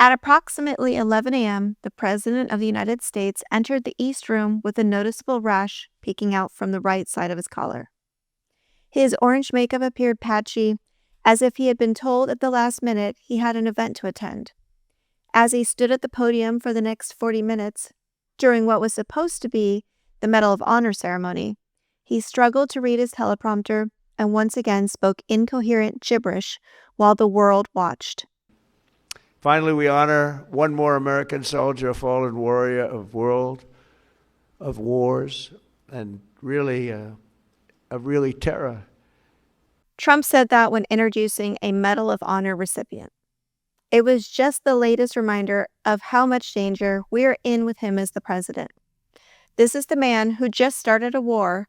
At approximately 11 a.m., the President of the United States entered the East Room with a noticeable rash peeking out from the right side of his collar. His orange makeup appeared patchy, as if he had been told at the last minute he had an event to attend. As he stood at the podium for the next 40 minutes, during what was supposed to be the Medal of Honor ceremony, he struggled to read his teleprompter and once again spoke incoherent gibberish while the world watched. Finally, we honor one more American soldier, a fallen warrior of wars, and really terror. Trump said that when introducing a Medal of Honor recipient. It was just the latest reminder of how much danger we are in with him as the president. This is the man who just started a war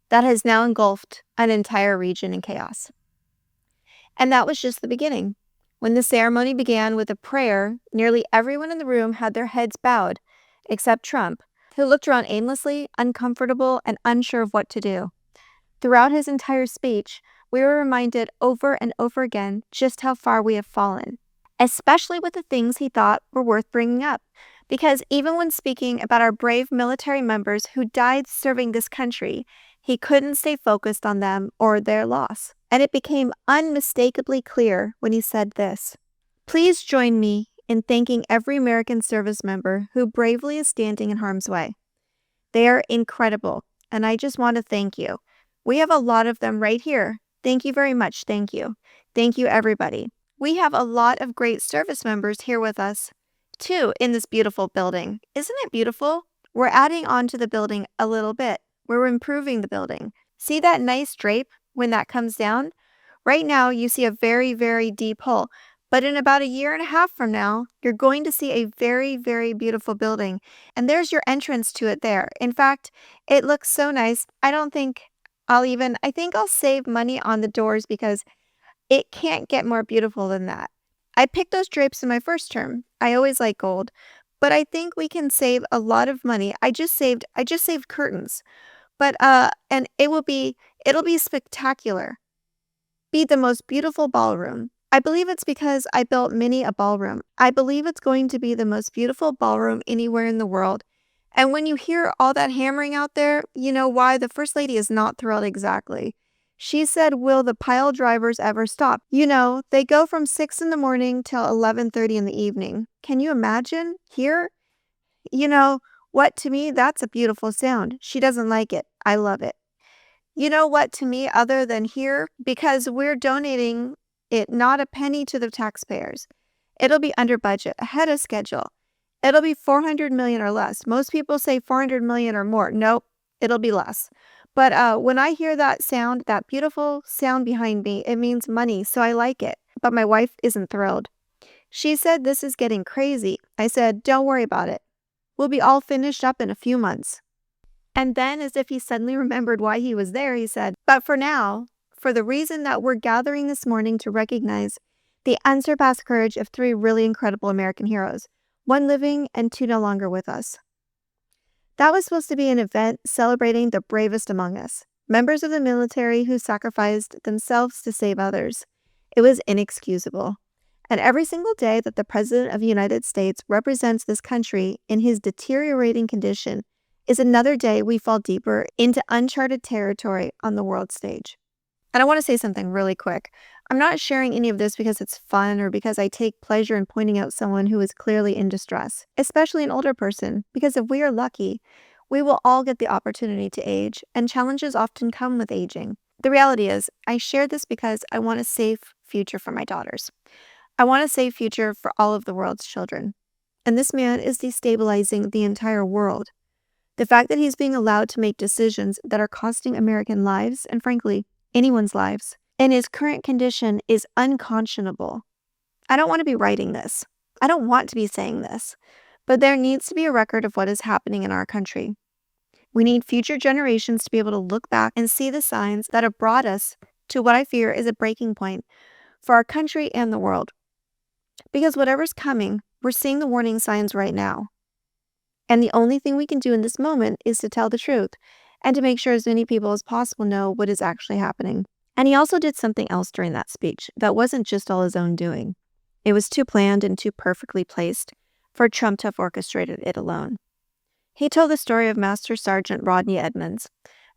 that has now engulfed an entire region in chaos. And that was just the beginning. When the ceremony began with a prayer, nearly everyone in the room had their heads bowed, except Trump, who looked around aimlessly, uncomfortable, and unsure of what to do. Throughout his entire speech, we were reminded over and over again just how far we have fallen, especially with the things he thought were worth bringing up. Because even when speaking about our brave military members who died serving this country, he couldn't stay focused on them or their loss. And it became unmistakably clear when he said this: "Please join me in thanking every American service member who bravely is standing in harm's way. They are incredible, and I just want to thank you. We have a lot of them right here. Thank you very much. Thank you. Thank you, everybody. We have a lot of great service members here with us, too, in this beautiful building. Isn't it beautiful? We're adding on to the building a little bit. We're improving the building. See that nice drape when that comes down? Right now, you see a very, very deep hole. But in about 1.5 years from now, you're going to see a very, very beautiful building. And there's your entrance to it there. In fact, it looks so nice. I think I'll save money on the doors because it can't get more beautiful than that. I picked those drapes in my first term. I always like gold, but I think we can save a lot of money. I just saved curtains. But and it'll be spectacular. Be the most beautiful ballroom. I believe it's because I built Minnie a ballroom. I believe it's going to be the most beautiful ballroom anywhere in the world. And when you hear all that hammering out there, you know why the First Lady is not thrilled exactly. She said, "Will the pile drivers ever stop?" You know, they go from 6 in the morning till 11:30 in the evening. Can you imagine? Here? You know what, to me, that's a beautiful sound. She doesn't like it. I love it. You know what, to me, other than here? Because we're donating it not a penny to the taxpayers. It'll be under budget, ahead of schedule. It'll be 400 million or less. Most people say 400 million or more. Nope, it'll be less. But when I hear that sound, that beautiful sound behind me, it means money, so I like it. But my wife isn't thrilled. She said this is getting crazy. I said, don't worry about it. We'll be all finished up in a few months. And then, as if he suddenly remembered why he was there, he said, but for now, for the reason that we're gathering this morning to recognize the unsurpassed courage of 3 really incredible American heroes, 1 living and 2 no longer with us. That was supposed to be an event celebrating the bravest among us, members of the military who sacrificed themselves to save others. It was inexcusable. And every single day that the President of the United States represents this country in his deteriorating condition is another day we fall deeper into uncharted territory on the world stage. And I want to say something really quick. I'm not sharing any of this because it's fun or because I take pleasure in pointing out someone who is clearly in distress, especially an older person, because if we are lucky, we will all get the opportunity to age, and challenges often come with aging. The reality is, I share this because I want a safe future for my daughters. I want a safe future for all of the world's children. And this man is destabilizing the entire world. The fact that he's being allowed to make decisions that are costing American lives, and frankly, anyone's lives, in his current condition is unconscionable. I don't want to be writing this. I don't want to be saying this. But there needs to be a record of what is happening in our country. We need future generations to be able to look back and see the signs that have brought us to what I fear is a breaking point for our country and the world. Because whatever's coming, we're seeing the warning signs right now. And the only thing we can do in this moment is to tell the truth and to make sure as many people as possible know what is actually happening. And he also did something else during that speech that wasn't just all his own doing. It was too planned and too perfectly placed for Trump to have orchestrated it alone. He told the story of Master Sergeant Rodney Edmonds,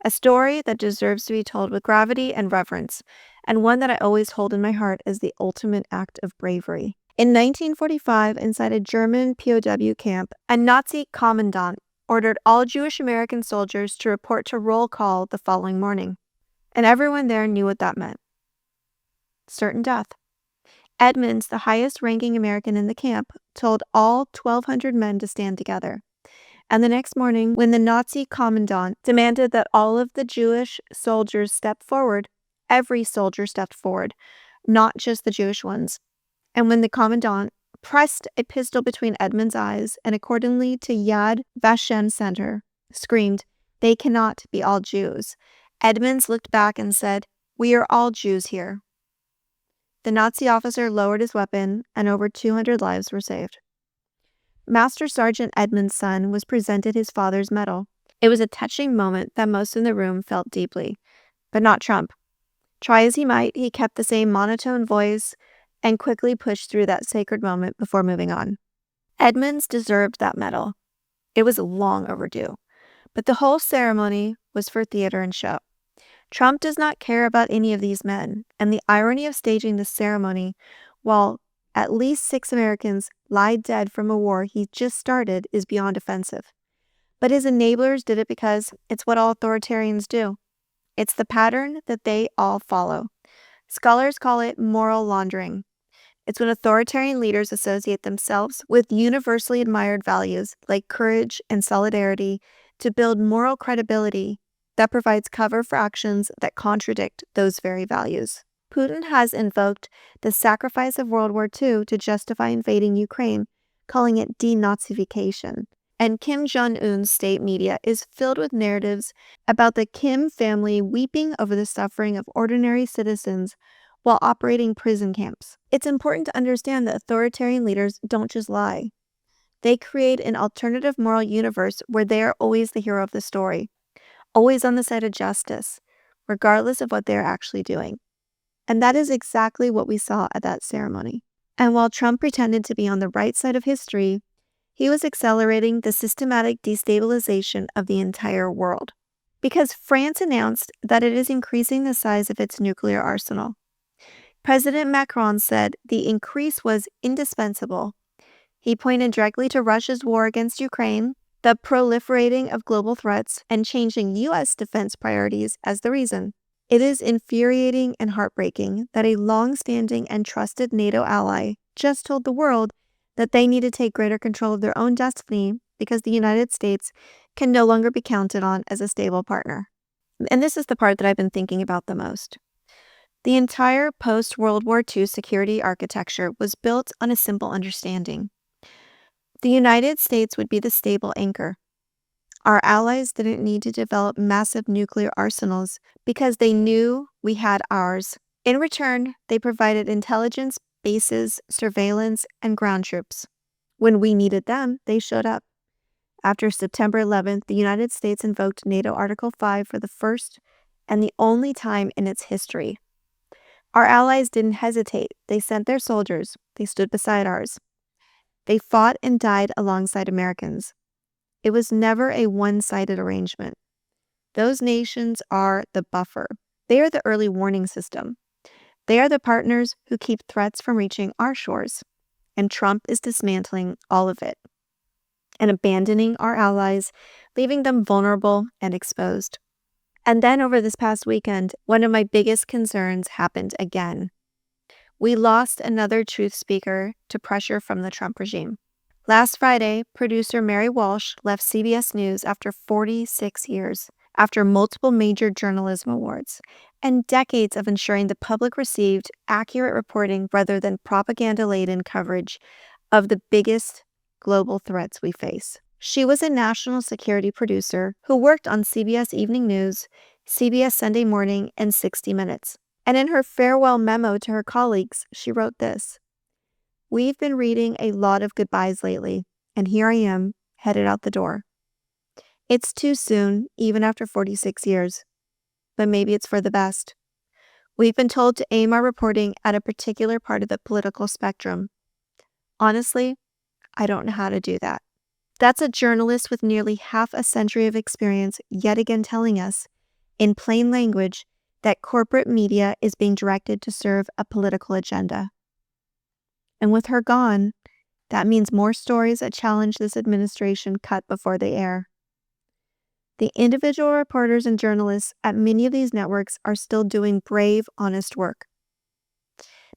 a story that deserves to be told with gravity and reverence, and one that I always hold in my heart as the ultimate act of bravery. In 1945, inside a German POW camp, a Nazi commandant ordered all Jewish American soldiers to report to roll call the following morning, and everyone there knew what that meant: certain death. Edmonds, the highest-ranking American in the camp, told all 1,200 men to stand together. And the next morning, when the Nazi commandant demanded that all of the Jewish soldiers step forward, every soldier stepped forward, not just the Jewish ones. And when the commandant pressed a pistol between Edmonds' eyes and accordingly to Yad Vashem Center, screamed, "They cannot be all Jews," Edmonds looked back and said, "We are all Jews here." The Nazi officer lowered his weapon, and over 200 lives were saved. Master Sergeant Edmonds' son was presented his father's medal. It was a touching moment that most in the room felt deeply, but not Trump. Try as he might, he kept the same monotone voice and quickly pushed through that sacred moment before moving on. Edmonds deserved that medal. It was long overdue, but the whole ceremony was for theater and show. Trump does not care about any of these men, and the irony of staging this ceremony while at least 6 Americans lie dead from a war he just started is beyond offensive. But his enablers did it because it's what all authoritarians do. It's the pattern that they all follow. Scholars call it moral laundering. It's when authoritarian leaders associate themselves with universally admired values like courage and solidarity to build moral credibility that provides cover for actions that contradict those very values. Putin has invoked the sacrifice of World War II to justify invading Ukraine, calling it denazification. And Kim Jong-un's state media is filled with narratives about the Kim family weeping over the suffering of ordinary citizens while operating prison camps. It's important to understand that authoritarian leaders don't just lie. They create an alternative moral universe where they are always the hero of the story, always on the side of justice, regardless of what they are actually doing. And that is exactly what we saw at that ceremony. And while Trump pretended to be on the right side of history, he was accelerating the systematic destabilization of the entire world. Because France announced that it is increasing the size of its nuclear arsenal. President Macron said the increase was indispensable. He pointed directly to Russia's war against Ukraine, the proliferating of global threats, and changing U.S. defense priorities as the reason. It is infuriating and heartbreaking that a long-standing and trusted NATO ally just told the world that they need to take greater control of their own destiny because the United States can no longer be counted on as a stable partner. And this is the part that I've been thinking about the most. The entire post-World War II security architecture was built on a simple understanding. The United States would be the stable anchor. Our allies didn't need to develop massive nuclear arsenals because they knew we had ours. In return, they provided intelligence, bases, surveillance, and ground troops. When we needed them, they showed up. After September 11th, the United States invoked NATO Article 5 for the first and the only time in its history. Our allies didn't hesitate. They sent their soldiers. They stood beside ours. They fought and died alongside Americans. It was never a one-sided arrangement. Those nations are the buffer. They are the early warning system. They are the partners who keep threats from reaching our shores. And Trump is dismantling all of it and abandoning our allies, leaving them vulnerable and exposed. And then over this past weekend, one of my biggest concerns happened again. We lost another truth speaker to pressure from the Trump regime. Last Friday, producer Mary Walsh left CBS News after 46 years, after multiple major journalism awards, and decades of ensuring the public received accurate reporting rather than propaganda-laden coverage of the biggest global threats we face. She was a national security producer who worked on CBS Evening News, CBS Sunday Morning, and 60 Minutes. And in her farewell memo to her colleagues, she wrote this: "We've been reading a lot of goodbyes lately, and here I am, headed out the door. It's too soon, even after 46 years, but maybe it's for the best. We've been told to aim our reporting at a particular part of the political spectrum, Honestly, I don't know how to do that. That's a journalist with nearly half a century of experience yet again telling us, in plain language, that corporate media is being directed to serve a political agenda. And with her gone, that means more stories that challenge this administration cut before they air. The individual reporters and journalists at many of these networks are still doing brave, honest work.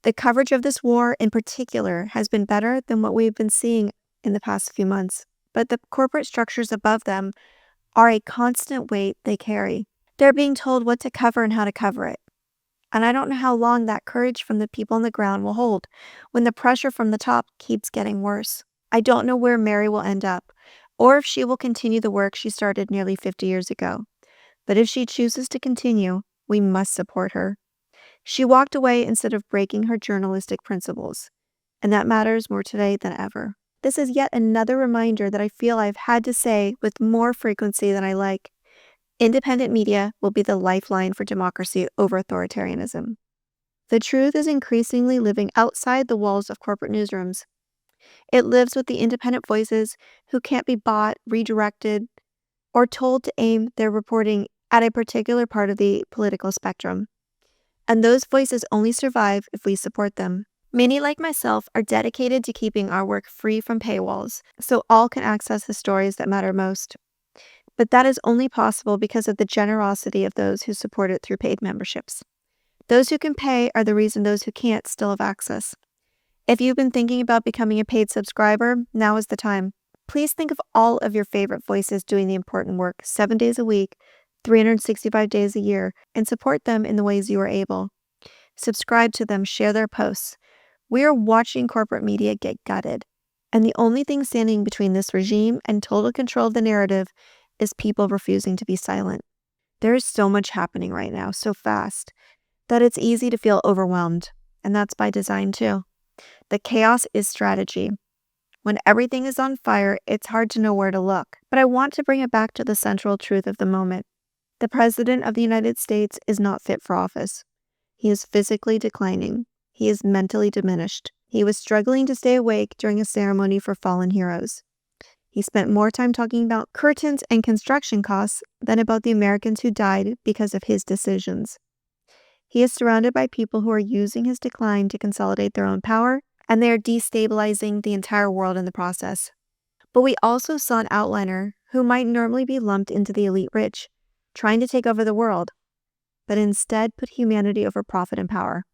The coverage of this war in particular has been better than what we've been seeing in the past few months, but the corporate structures above them are a constant weight they carry. They're being told what to cover and how to cover it. And I don't know how long that courage from the people on the ground will hold when the pressure from the top keeps getting worse. I don't know where Mary will end up, or if she will continue the work she started nearly 50 years ago. But if she chooses to continue, we must support her. She walked away instead of breaking her journalistic principles, and that matters more today than ever. This is yet another reminder that I feel I've had to say with more frequency than I like. Independent media will be the lifeline for democracy over authoritarianism. The truth is increasingly living outside the walls of corporate newsrooms. It lives with the independent voices who can't be bought, redirected, or told to aim their reporting at a particular part of the political spectrum. And those voices only survive if we support them. Many, like myself, are dedicated to keeping our work free from paywalls, so all can access the stories that matter most. But that is only possible because of the generosity of those who support it through paid memberships. Those who can pay are the reason those who can't still have access. If you've been thinking about becoming a paid subscriber, now is the time. Please think of all of your favorite voices doing the important work 7 days a week, 365 days a year, and support them in the ways you are able. Subscribe to them, share their posts. We are watching corporate media get gutted, and the only thing standing between this regime and total control of the narrative is people refusing to be silent. There is so much happening right now, so fast, that it's easy to feel overwhelmed, and that's by design too. The chaos is strategy. When everything is on fire, it's hard to know where to look. But I want to bring it back to the central truth of the moment. The President of the United States is not fit for office. He is physically declining. He is mentally diminished. He was struggling to stay awake during a ceremony for fallen heroes. He spent more time talking about curtains and construction costs than about the Americans who died because of his decisions. He is surrounded by people who are using his decline to consolidate their own power, and they are destabilizing the entire world in the process. But we also saw an outliner who might normally be lumped into the elite rich, trying to take over the world, but instead put humanity over profit and power.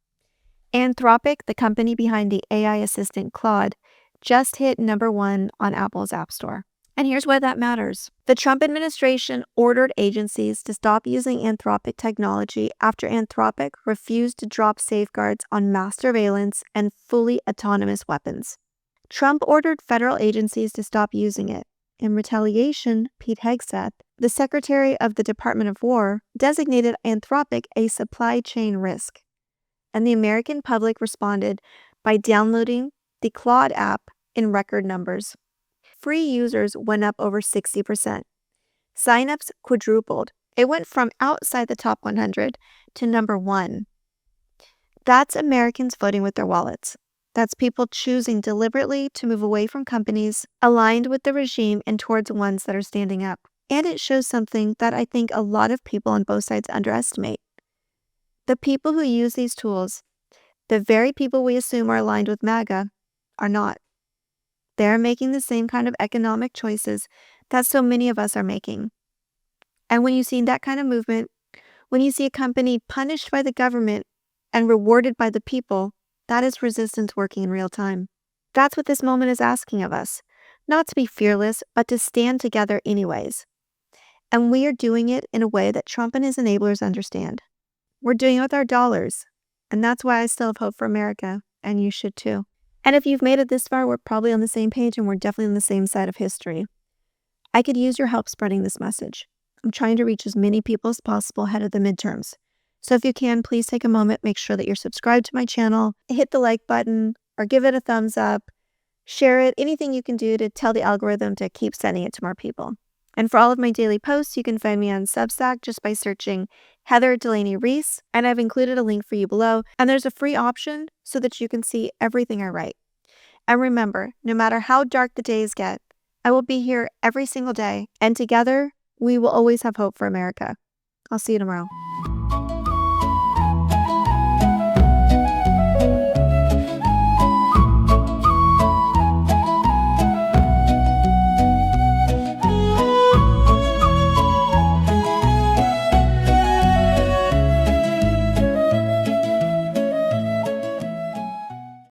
Anthropic, the company behind the AI assistant Claude, just hit #1 on Apple's App Store. And here's why that matters. The Trump administration ordered agencies to stop using Anthropic technology after Anthropic refused to drop safeguards on mass surveillance and fully autonomous weapons. Trump ordered federal agencies to stop using it. In retaliation, Pete Hegseth, the Secretary of the Department of War, designated Anthropic a supply chain risk. And the American public responded by downloading the Claude app in record numbers. Free users went up over 60%. Signups quadrupled. It went from outside the top 100 to #1. That's Americans voting with their wallets. That's people choosing deliberately to move away from companies aligned with the regime and towards ones that are standing up. And it shows something that I think a lot of people on both sides underestimate. The people who use these tools, the very people we assume are aligned with MAGA, are not. They're making the same kind of economic choices that so many of us are making. And when you see that kind of movement, when you see a company punished by the government and rewarded by the people, that is resistance working in real time. That's what this moment is asking of us. Not to be fearless, but to stand together anyways. And we are doing it in a way that Trump and his enablers understand. We're doing it with our dollars. And that's why I still have hope for America, and you should too. And if you've made it this far, we're probably on the same page and we're definitely on the same side of history. I could use your help spreading this message. I'm trying to reach as many people as possible ahead of the midterms. So if you can, please take a moment, make sure that you're subscribed to my channel, hit the like button, or give it a thumbs up, share it, anything you can do to tell the algorithm to keep sending it to more people. And for all of my daily posts, you can find me on Substack just by searching Heather Delaney Reese, and I've included a link for you below. And there's a free option so that you can see everything I write. And remember, no matter how dark the days get, I will be here every single day, and together, we will always have hope for America. I'll see you tomorrow.